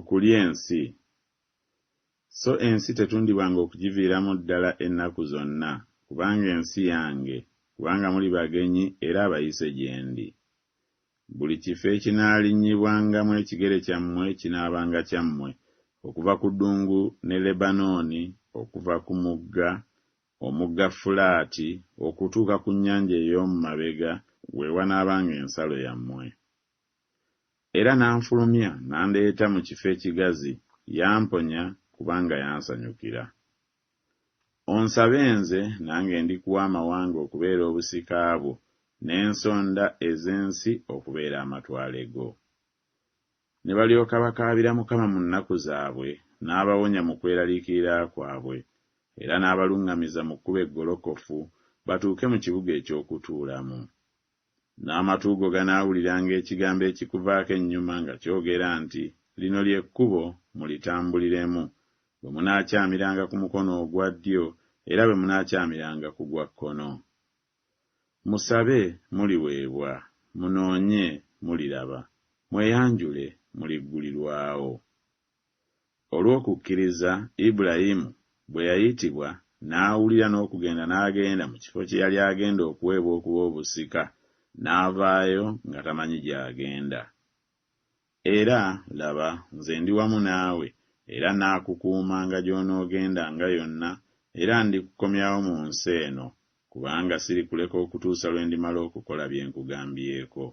okulya ensi. So ensi tetundibwanga okugiviiramu ddala ennaku zonna, kubanga ensi yange, kubanga muli bagenyi era abayise gye ndi. Buli kifo ekinaalinnyibwangamu ekigere kyammwe kinaabanga kyammwe, okuva ku ddungu ne Lebanooni, okuva ku mugga, omugga Fulaati, okutuuka ku nnyanja ey'omu mabega, we wanaabanga ensalo yammwe. Era nanfulumya nandeeta mu kifo ekigazi, yamponya kubanga yansanyukira. Onsabe nze nange ndikuwa amawanga okubeera obusika bwo, n'ensonda ez'ensi okubeera amatwale go. Ne balyoka bakaabira Mukama mu nnaku zaabwe, n'abawonya mu kweraliikirira kwabwe, era n'abaluŋŋamiza mu kkubo eggolokofu, batuuke mu kibuga eky'okutuulamu. N'amatu go ganaawuliranga ekigambo ekikuvaako ennyuma nga kyogera nti, lino ly'ekkubo mulitambuliremu, bwe munaakyamiranga ku mukono ogwa ddyo era bwe munaakyamiranga ku gwa kkono. Musabe muliweebwa, munoonye muliraba, mweyanjule muliggulirwawo. Olw'okukkiriza Ibulayimu bwe yayitibwa n'awulira n'okugenda n'agenda mu kifo kye yali agenda okuweebwa okuba obusika, n'avaayo nga tamanyi gy'agenda. Era laba nze ndi wamu naawe, era naakukuumanga gy'onoogendanga yonna, era ndikukomyawo mu nsi eno, kubanga sirikuleka okutuusa lwe ndimala okukola bye nkugambyeko.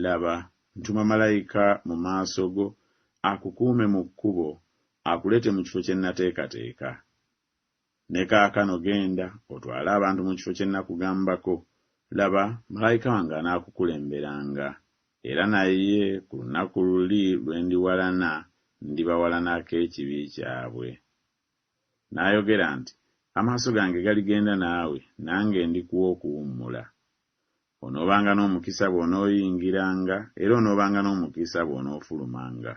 Laba, ntuma malayika mu maaso go, akukuume mu kkubo, akulete mu kifo kye nateekateeka. Ne kaakano genda, otwale abantu mu kifo kye nakugambako. Laba, malayika wange anaakukulemberanga, era naye ku lunaku luli lwe ndiwalana, ndibawalanako ekibi kyabwe. N'ayogera nti, amaaso gange galigenda naawe, nange ndikuwa okuwummula. Onoobanga n'omukisa bw'onooyingiranga, era onoobanga n'omukisa bw'onoofulumanga.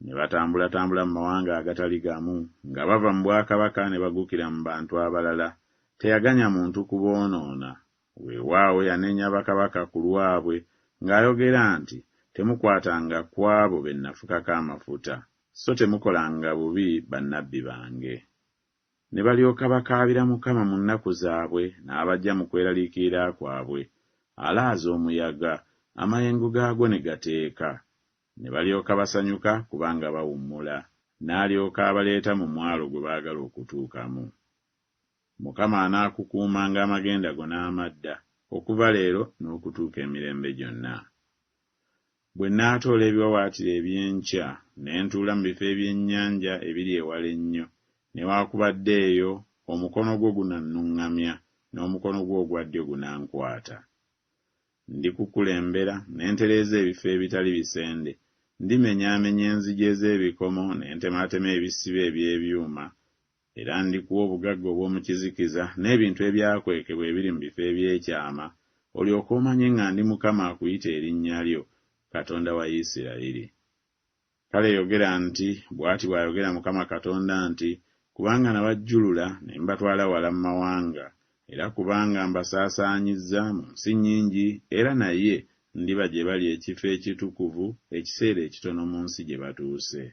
Ne batambulatambula mu mawanga agatali gamu, nga bava mu bwakabaka ne baguukira mu bantu abalala. Teyaganya muntu kuboonoona, weewaawo yanenya bakabaka ku lwabwe, ng'ayogera nti, temukwatanga ku abo be nnafukako amafuta, so temukolanga bubi bannabbi bange. Ne balyoka bakaabira Mukama mu nnaku zaabwe, n'abajja mu kweraliikirira kwabwe. Alaaza omuyaga, amayengo gaagwo ne gateeka. Ne balyoka basanyuka kubanga bawummula, n'alyoka abaleeta mu mwalo gwe baagala okutuukamu. Mukama anaakukuumanga amagenda go n'amadda, okuva leero n'okutuuka emirembe gyonna. Bwe nnaatoola ebiwawaatiro eby'enkya, ne ntuula mu bifo ebyennyanja ebiri ewala ennyo, newaakubadde eyo omukono gwo gunannuŋŋamya, n'omukono gwo ogwa ddyo gunankwata. Ndikukulembera ne ntereeza ebifo ebitali bisende, ndimenyaamenya enzigi ez'ebikomo ne ntemaatema ebisibo eby'ebyuma, era ndikuwa obugagga obw'omu kizikiza n'ebintu ebyakwekebwa ebiri mu bifo ebyekyama, olyoke omanye nga ndi Mukama akuyita erinnya lyo, Katonda wa Isirayiri. Kale yogera nti, bw'ati bw'ayogera Mukama Katonda nti, kubanga nabajjulula ne mbatwala wala mu mawanga, era kubanga mbasaasaanyizza mu nsi nnyingi, era naye ndiba gye bali ekifo ekitukuvu ekiseera ekitono mu nsi gye batuuse.